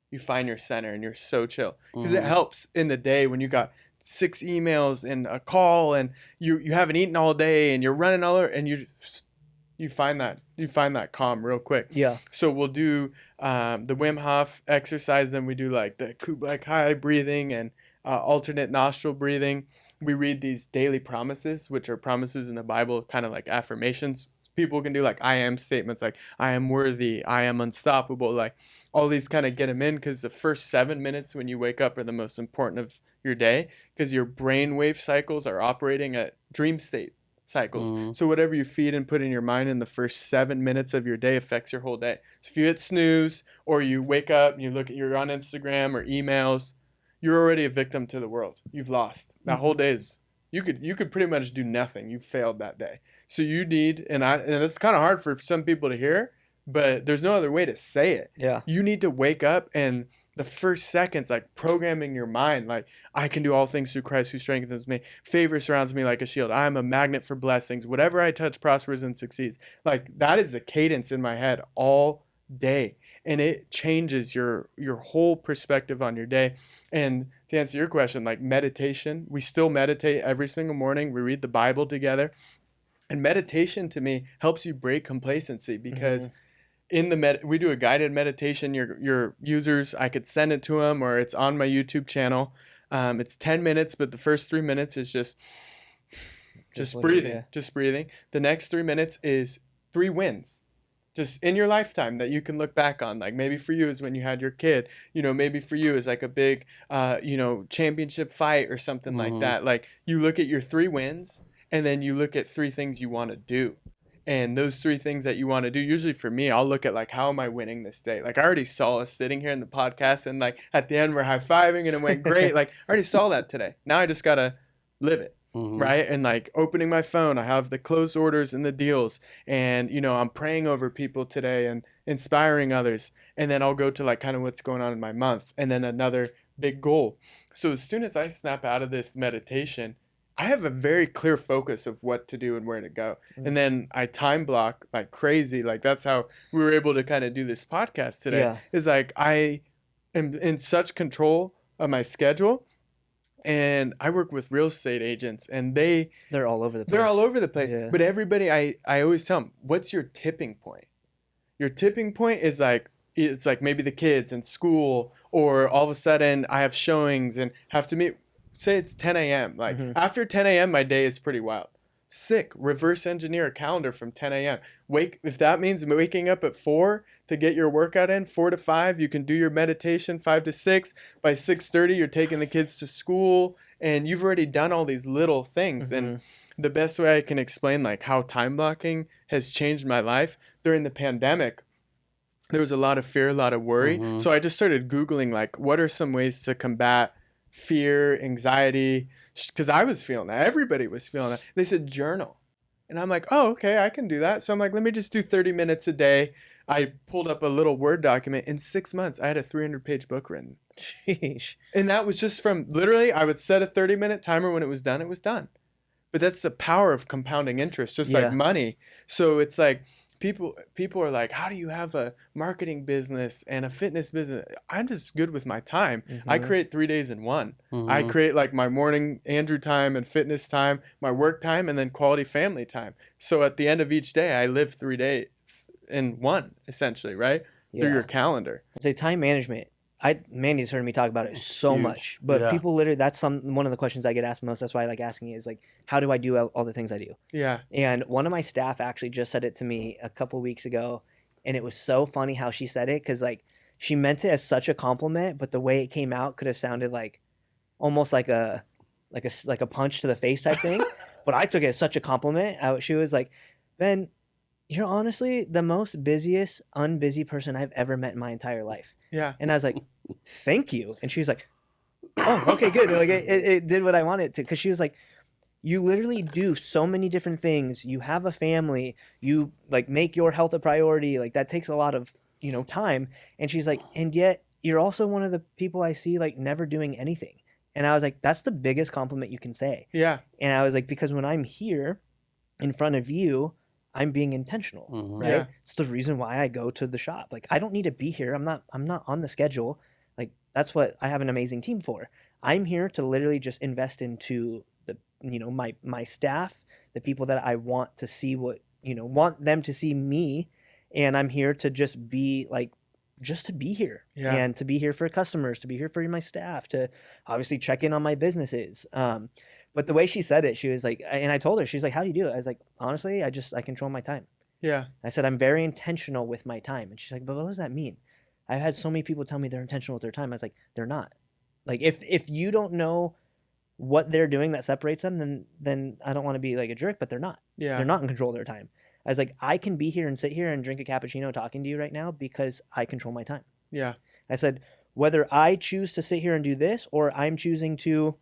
you find your center and you're so chill. Because it helps in the day when you got 6 emails and a call and you haven't eaten all day and you're running all over and you find that calm real quick. Yeah. So we'll do the Wim Hof exercise and we do like the Kublai Kai breathing and alternate nostril breathing. we read these daily promises, which are promises in the Bible, kind of like affirmations. People can do like I am statements, like I am worthy, I am unstoppable, like all these kind of get them in, because the first 7 minutes when you wake up are the most important of your day, because your brain wave cycles are operating at dream state cycles. So whatever you feed and put in your mind in the first 7 minutes of your day affects your whole day. So if you hit snooze, or you wake up and you're on Instagram or emails, you're already a victim to the world. You've lost. That whole day is, you could pretty much do nothing. You failed that day. So you need, and it's kind of hard for some people to hear, but there's no other way to say it. Yeah. You need to wake up, and the first seconds, like programming your mind, like I can do all things through Christ who strengthens me. Favor surrounds me like a shield. I am a magnet for blessings. Whatever I touch prospers and succeeds. Like that is the cadence in my head all day, and it changes your whole perspective on your day. And to answer your question, like meditation, we still meditate every single morning. We read the Bible together. And meditation to me helps you break complacency, because in the we do a guided meditation. Your users, I could send it to them, or it's on my YouTube channel. It's 10 minutes, but the first 3 minutes is just breathing, just breathing. The next 3 minutes is 3 wins, just in your lifetime that you can look back on. Like maybe for you is when you had your kid, maybe for you is like a big, championship fight or something like that. Like you look at your 3 wins, and then you look at 3 things you want to do. And those 3 things that you want to do, usually for me, I'll look at like, how am I winning this day? Like I already saw us sitting here in the podcast, and like at the end we're high-fiving and it went great. Like I already saw that today. Now I just got to live it. Right. And like opening my phone, I have the closed orders and the deals, and I'm praying over people today and inspiring others. And then I'll go to like kind of what's going on in my month, and then another big goal. So as soon as I snap out of this meditation, I have a very clear focus of what to do and where to go. And then I time block like crazy. Like that's how we were able to kind of do this podcast today. Yeah. Is like I am in such control of my schedule. And I work with real estate agents, and they're all over the place. They're all over the place. Yeah. But everybody, I always tell them, what's your tipping point? Your tipping point is like, it's like maybe the kids in school, or all of a sudden I have showings and have to meet. Say it's 10 a.m. Like after 10 a.m., my day is pretty wild. Sick. Reverse engineer a calendar from 10 a.m. If that means waking up at 4 to get your workout in, 4 to 5, you can do your meditation 5 to 6. By 6:30, you're taking the kids to school, and you've already done all these little things. And the best way I can explain like how time blocking has changed my life during the pandemic, there was a lot of fear, a lot of worry. So I just started Googling like, what are some ways to combat fear, anxiety, because I was feeling that. Everybody was feeling that. They said journal. And I'm like, oh, okay, I can do that. So I'm like, let me just do 30 minutes a day. I pulled up a little Word document. In 6 months, I had a 300-page book written. Sheesh. And that was just from literally, I would set a 30-minute timer. When it was done, it was done. But that's the power of compounding interest, just like money. So it's like, people are like, how do you have a marketing business and a fitness business? I'm just good with my time. I create 3 days in one. I create like my morning Andrew time and fitness time, my work time, and then quality family time. So at the end of each day, I live 3 days in one, essentially, right? Through your calendar. I'd say time management. Mandy's heard me talk about it so Huge. much, but people literally, that's one of the questions I get asked most. That's why I like asking it, is like, how do I do all the things I do? Yeah. And one of my staff actually just said it to me a couple weeks ago, and it was so funny how she said it, because like she meant it as such a compliment, but the way it came out could have sounded like almost like a punch to the face type thing. But I took it as such a compliment. She was like, Ben, you're honestly the most busiest, unbusy person I've ever met in my entire life. Yeah. And I was like, thank you. And she's like, oh, okay, good. Like it did what I wanted to. Because she was like, you literally do so many different things. You have a family. You like make your health a priority. Like that takes a lot of, time. And she's like, and yet you're also one of the people I see like never doing anything. And I was like, that's the biggest compliment you can say. Yeah. And I was like, because when I'm here in front of you, I'm being intentional, right? Yeah. It's the reason why I go to the shop. Like I don't need to be here. I'm not on the schedule. Like that's what I have an amazing team for. I'm here to literally just invest into the, my staff, the people that I want to see want them to see me. And I'm here to just be like just to be here Yeah. and to be here for customers, to be here for my staff, to obviously check in on my businesses. But the way she said it, she was like, and I told her, she's like, how do you do it? I was like, honestly, I control my time. Yeah. I said, I'm very intentional with my time. And she's like, but what does that mean? I've had so many people tell me they're intentional with their time. I was like, they're not. Like, if you don't know what they're doing that separates them, then I don't want to be like a jerk, but they're not. Yeah. They're not in control of their time. I was like, I can be here and sit here and drink a cappuccino talking to you right now because I control my time. Yeah. I said, whether I choose to sit here and do this or I'm choosing to,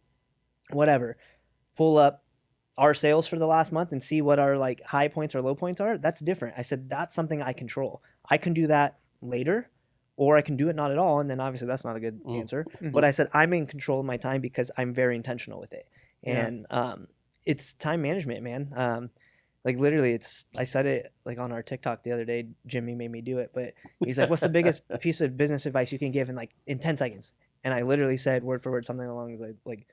whatever, pull up our sales for the last month and see what our like high points or low points are, that's different. I said, that's something I control. I can do that later, or I can do it not at all. And then obviously that's not a good answer. Mm-hmm. But I said, I'm in control of my time because I'm very intentional with it. Yeah. And it's time management, man. Like literally I said it like on our TikTok the other day. Jimmy made me do it, but he's like, what's the biggest piece of business advice you can give in 10 seconds? And I literally said word for word something along like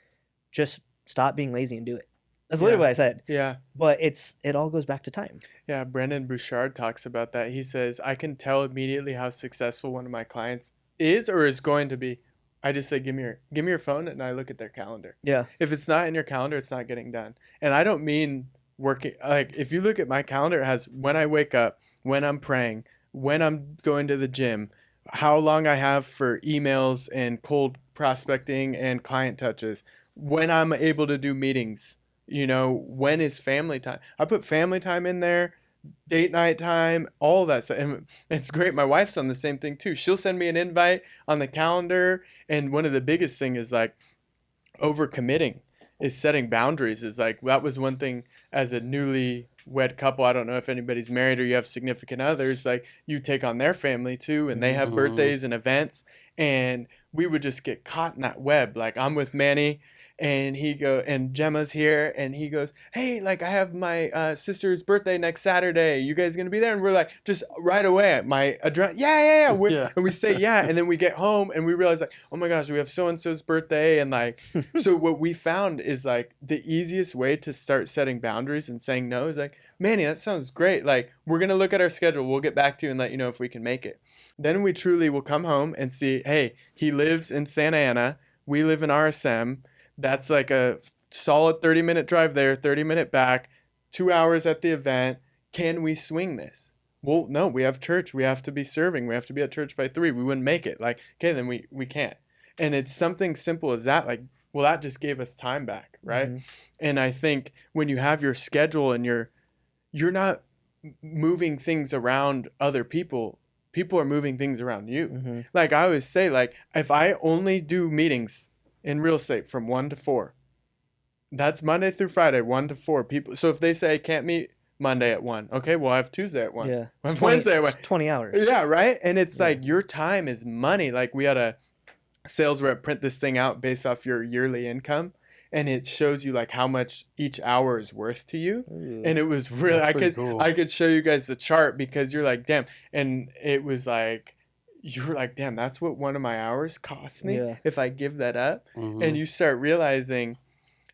just stop being lazy and do it. That's literally what I said. Yeah. But it all goes back to time. Yeah. Brendon Bouchard talks about that. He says, I can tell immediately how successful one of my clients is or is going to be. I just say, give me your phone, and I look at their calendar. Yeah. If it's not in your calendar, it's not getting done. And I don't mean working. Like, if you look at my calendar, it has when I wake up, when I'm praying, when I'm going to the gym, how long I have for emails and cold prospecting and client touches, when I'm able to do meetings, when is family time. I put family time in there, date night time, all that stuff. And it's great. My wife's on the same thing too. She'll send me an invite on the calendar. And one of the biggest thing is like overcommitting, is setting boundaries. Is like, that was one thing as a newly wed couple. I don't know if anybody's married or you have significant others, like you take on their family too, and they have birthdays and events, and we would just get caught in that web. Like, I'm with Manny, and and Gemma's here, and he goes, hey, like I have my sister's birthday next Saturday. You guys gonna be there? And we're like, just right away, my address, yeah. And we say yeah, and then we get home and we realize like, oh my gosh, we have so and so's birthday, and like, so what we found is like the easiest way to start setting boundaries and saying no is like, Manny, that sounds great. Like, we're gonna look at our schedule. We'll get back to you and let you know if we can make it. Then we truly will come home and see, hey, he lives in Santa Ana. We live in RSM. That's like a solid 30-minute drive there, 30-minute back, 2 hours at the event. Can we swing this? Well, no, we have church. We have to be serving. We have to be at church by 3. We wouldn't make it. Like, okay, then we can't. And it's something simple as that. Like, well, that just gave us time back, right? Mm-hmm. And I think when you have your schedule and you're not moving things around other people are moving things around you. Mm-hmm. Like I always say, like, if I only do meetings in real estate from 1 to 4, that's Monday through Friday, 1 to 4 people. So if they say I can't meet Monday at 1, okay, well, I have Tuesday at 1. Yeah. I have Wednesday at 1. 20 hours. Yeah, right? And it's like your time is money. Like, we had a sales rep print this thing out based off your yearly income, and it shows you like how much each hour is worth to you. Ooh, and it was really, I could show you guys the chart, because you're like, damn. And it was like, you were like, damn, that's what one of my hours cost me if I give that up. Mm-hmm. And you start realizing,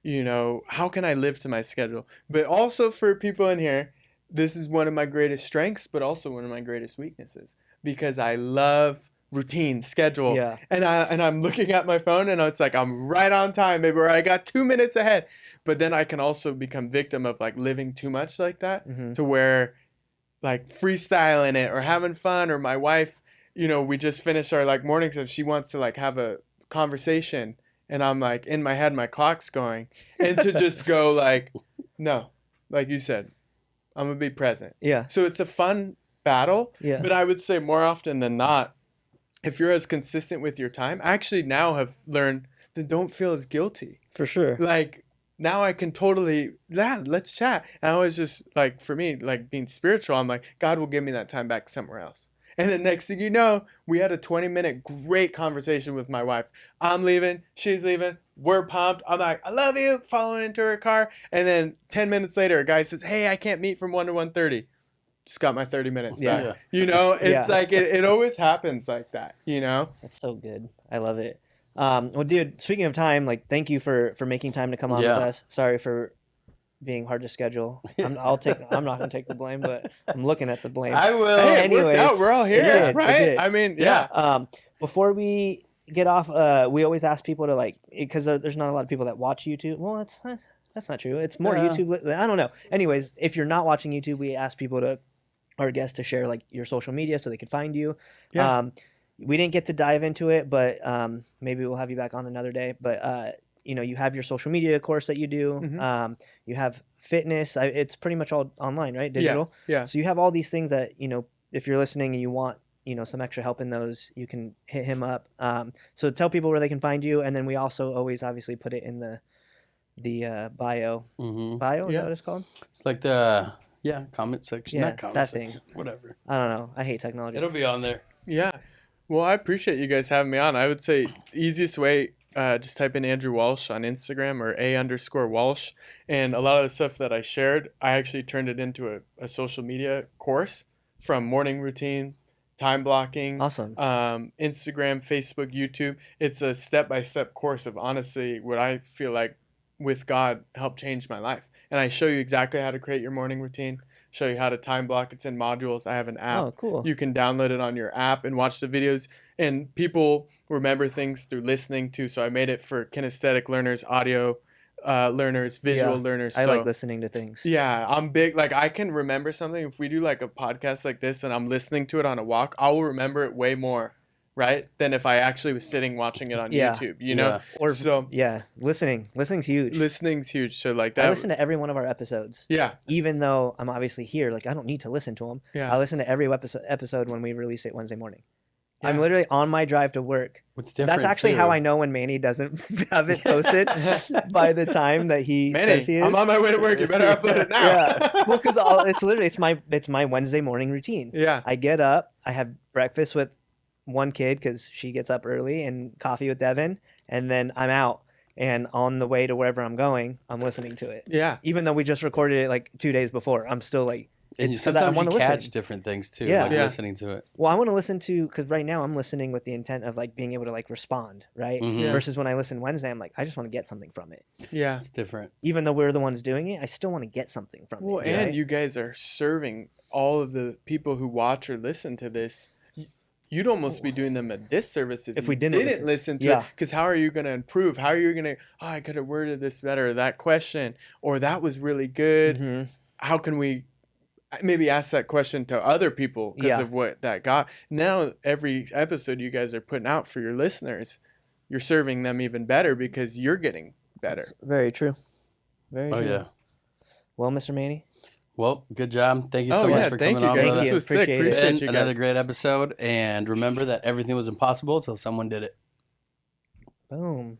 how can I live to my schedule? But also for people in here, this is one of my greatest strengths, but also one of my greatest weaknesses, because I love routine, schedule. Yeah. And I'm looking at my phone, and it's like, I'm right on time, baby, or I got 2 minutes ahead. But then I can also become victim of like living too much like that, to where like freestyling it or having fun, or my wife, we just finished our like morning stuff. She wants to like have a conversation, and I'm like, in my head, my clock's going, and to just go like, no, like you said, I'm gonna be present. Yeah. So it's a fun battle. Yeah. But I would say more often than not, if you're as consistent with your time, I actually now have learned that don't feel as guilty. For sure. Like, now I can totally, let's chat. And I was just like, for me, like being spiritual, I'm like, God will give me that time back somewhere else. And then next thing you know, we had a 20-minute great conversation with my wife. I'm leaving, she's leaving, we're pumped. I'm like, I love you, following into her car. And then 10 minutes later, a guy says, hey, I can't meet from 1 to 1:30. Just got my 30 minutes back. Yeah. It's like, it always happens like that, That's so good. I love it. Well, dude, speaking of time, like, thank you for making time to come on with us. Sorry for being hard to schedule. I'm not going to take the blame, but I'm looking at the blame. I will. Hey, it worked Anyways, out. We're all it here, did, it right? did. I mean, yeah. Before we get off, we always ask people to like, because there's not a lot of people that watch YouTube. Well, that's not true. It's more YouTube. I don't know. Anyways, if you're not watching YouTube, we ask people to, our guests, to share like your social media so they can find you. Yeah. We didn't get to dive into it, but maybe we'll have you back on another day. But you have your social media course that you do. Mm-hmm. You have fitness. It's pretty much all online, right? Digital. Yeah. So you have all these things that if you're listening and you want some extra help in those, you can hit him up. So tell people where they can find you, and then we also always obviously put it in the bio. Mm-hmm. Bio, is that what it's called? It's like the comment section. Yeah, Not comment that section. thing. Whatever. I don't know. I hate technology. It'll be on there. Yeah. Well, I appreciate you guys having me on. I would say easiest way, just type in Andrew Walsh on Instagram or _Walsh. And a lot of the stuff that I shared, I actually turned it into a social media course, from morning routine, time blocking, Awesome. Instagram, Facebook, YouTube. It's a step-by-step course of honestly what I feel like with God helped change my life. And I show you exactly how to create your morning routine, show you how to time block. It's in modules. I have an app. Oh, cool. You can download it on your app and watch the videos. And people remember things through listening too. So I made it for kinesthetic learners, audio learners, visual learners. I so, like listening to things. Yeah, I'm big. Like I can remember something. If we do like a podcast like this and I'm listening to it on a walk, I will remember it way more, right, than if I actually was sitting watching it on YouTube. You know? Or So listening's huge. listening's huge. So like that. I listen to every one of our episodes. Yeah. Even though I'm obviously here, like I don't need to listen to them. Yeah. I listen to every episode when we release it Wednesday morning. Yeah. I'm literally on my drive to work. What's different? That's actually how I know when Manny doesn't have it posted by the time that he says he is. I'm on my way to work. You better upload it now. Yeah. Well, because it's literally it's my Wednesday morning routine. Yeah. I get up, I have breakfast with one kid because she gets up early, and coffee with Devin, and then I'm out. And on the way to wherever I'm going, I'm listening to it. Yeah. Even though we just recorded it like 2 days before, I'm still like. And it's 'cause sometimes I wanna you catch listen. different things too, Yeah. like Yeah. listening to it. Well, I want to listen to, because right now I'm listening with the intent of like being able to like respond, right? Mhm. Yeah. Versus when I listen Wednesday, I'm like, I just want to get something from it. Yeah. It's different. Even though we're the ones doing it, I still want to get something from Well, it. and right? you guys are serving all of the people who watch or listen to this. You'd almost be doing them a disservice if we you didn't listen to Yeah. it. Because how are you going to improve? How are you going to, I could have worded this better, that question, or that was really good. Mhm. How can we maybe ask that question to other people because Yeah. of what that got? Now, every episode you guys are putting out for your listeners, you're serving them even better because you're getting better. That's very true. Very Oh true. yeah. Well, Mr. Manny, Well, good job. Thank you Oh, so much yeah, for thank coming you on, guys. brother. This you. was sick. Appreciate it. Appreciate And you another guys. great episode. And remember that everything was impossible until someone did it. boom.